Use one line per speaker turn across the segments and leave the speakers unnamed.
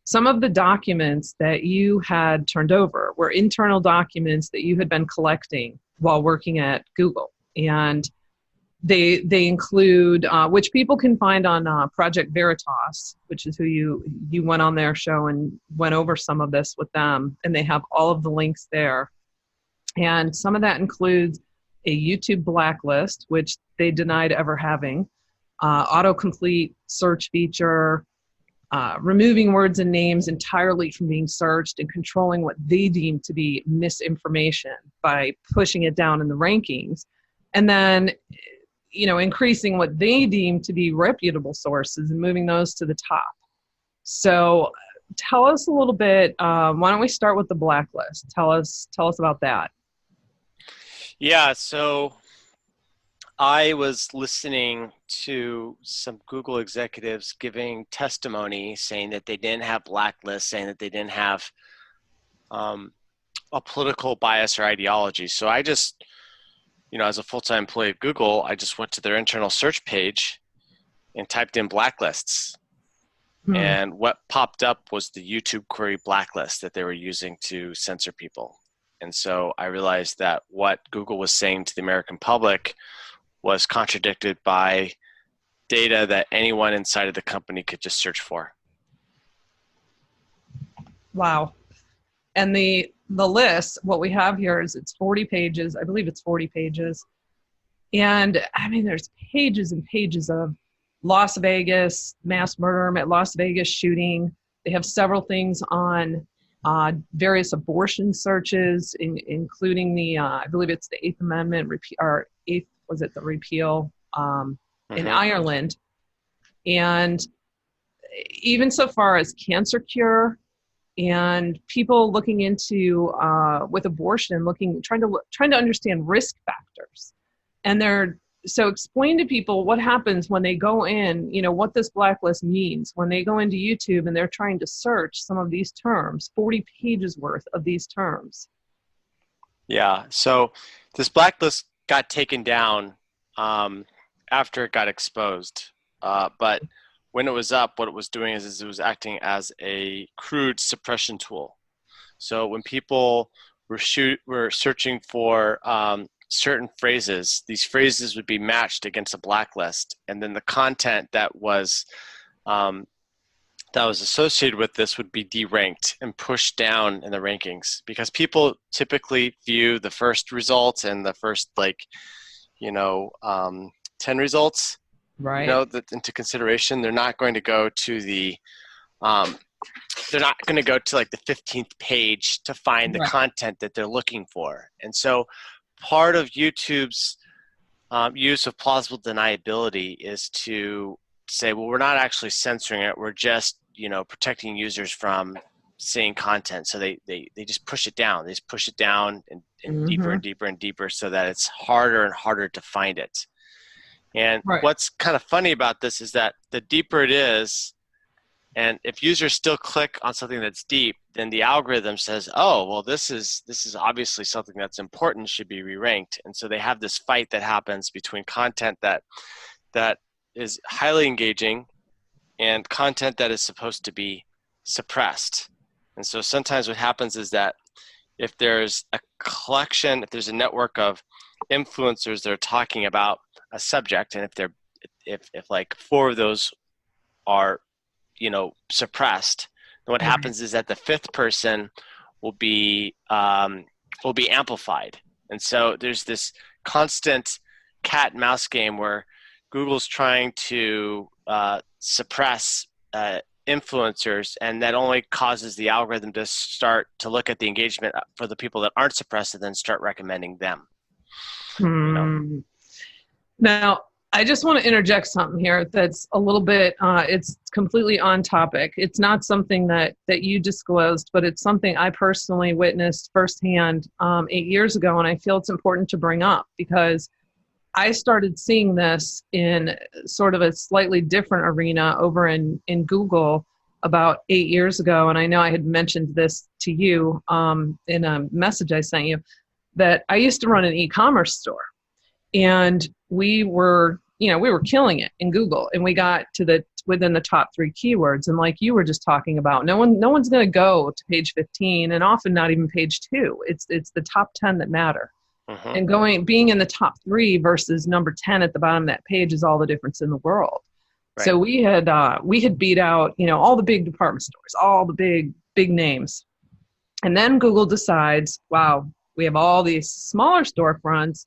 Some of the documents that you had turned over were internal documents that you had been collecting while working at Google. And they include, which people can find on Project Veritas, which is who you went on their show and went over some of this with them. And they have all of the links there. And some of that includes a YouTube blacklist, which they denied ever having, autocomplete search feature, removing words and names entirely from being searched and controlling what they deem to be misinformation by pushing it down in the rankings. And then, increasing what they deem to be reputable sources and moving those to the top. So tell us a little bit, why don't we start with the blacklist? Tell us about that.
Yeah, so I was listening to some Google executives giving testimony saying that they didn't have blacklists, saying that they didn't have a political bias or ideology. So I just, as a full-time employee of Google, I just went to their internal search page and typed in blacklists. And what popped up was the YouTube query blacklist that they were using to censor people. And so I realized that what Google was saying to the American public was contradicted by data that anyone inside of the company could just search for.
Wow. And the list, what we have here is it's 40 pages. I believe it's 40 pages. And there's pages and pages of Las Vegas, mass murder, Las Vegas shooting. They have several things on various abortion searches, including the, I believe it's the Eighth Amendment, the repeal in Ireland. And even so far as cancer cure and people looking into, with abortion, trying to understand risk factors. And so explain to people what happens when they go in, what this blacklist means, when they go into YouTube and they're trying to search some of these terms, 40 pages worth of these terms.
Yeah, so this blacklist got taken down after it got exposed. But when it was up, what it was doing is it was acting as a crude suppression tool. So when people were searching for certain phrases, these phrases would be matched against a blacklist, and then the content that was associated with this would be deranked and pushed down in the rankings, because people typically view the first results and the first 10 results,
right,
into consideration. They're not going to go to the they're not going to go to the 15th page to find the content that they're looking for. And so part of YouTube's use of plausible deniability is to say, well, we're not actually censoring it. We're just, protecting users from seeing content. So they just push it down. They just push it down and deeper and deeper and deeper so that it's harder and harder to find it. And what's kind of funny about this is that the deeper it is, and if users still click on something that's deep, then the algorithm says, oh, well, this is obviously something that's important, should be re-ranked. And so they have this fight that happens between content that is highly engaging and content that is supposed to be suppressed. And so sometimes what happens is that if there's a collection, if there's a network of influencers that are talking about a subject, and if 4 of those are suppressed, then what happens is that the 5th person will be amplified. And so there's this constant cat and mouse game where Google's trying to suppress influencers, and that only causes the algorithm to start to look at the engagement for the people that aren't suppressed and then start recommending them.
Now, I just want to interject something here that's a little bit, it's completely on topic. It's not something that you disclosed, but it's something I personally witnessed firsthand 8 years ago, and I feel it's important to bring up because I started seeing this in sort of a slightly different arena over in Google about 8 years ago, and I know I had mentioned this to you in a message I sent you, that I used to run an e-commerce store. And we were, we were killing it in Google, and we got to within the top 3 keywords. And like you were just talking about, no one's going to go to page 15, and often not even page 2. It's the top 10 that matter. And being in the top 3 versus number 10 at the bottom of that page is all the difference in the world. Right. So we had beat out, all the big department stores, all the big names. And then Google decides, wow, we have all these smaller storefronts,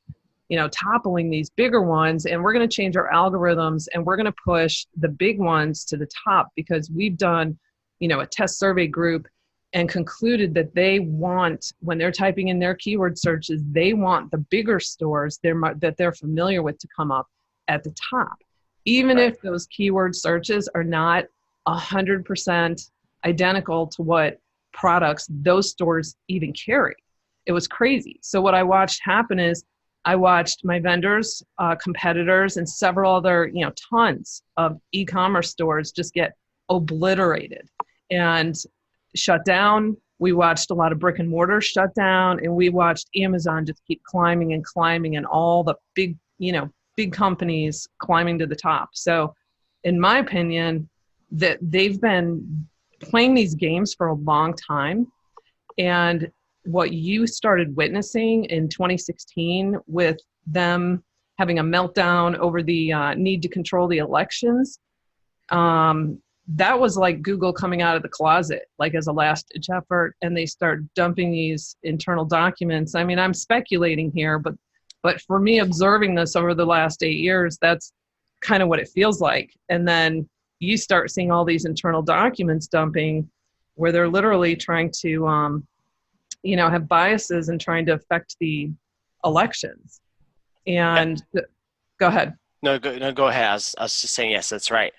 toppling these bigger ones, and we're going to change our algorithms, and we're going to push the big ones to the top, because we've done, a test survey group and concluded that they want, when they're typing in their keyword searches, they want the bigger stores that they're familiar with to come up at the top, even if those keyword searches are not 100% identical to what products those stores even carry. It was crazy. So what I watched happen is I watched my vendors, competitors, and several other, tons of e-commerce stores just get obliterated and shut down. We watched a lot of brick and mortar shut down, and we watched Amazon just keep climbing and climbing, and all the big companies climbing to the top. So in my opinion, that they've been playing these games for a long time. And what you started witnessing in 2016 with them having a meltdown over the need to control the elections, that was like Google coming out of the closet, like as a last-ditch effort, and they start dumping these internal documents. I mean, I'm speculating here, but for me, observing this over the last 8 years, that's kind of what it feels like. And then you start seeing all these internal documents dumping, where they're literally trying to have biases and trying to affect the elections. And go ahead.
No, go ahead. I was just saying, yes, that's right.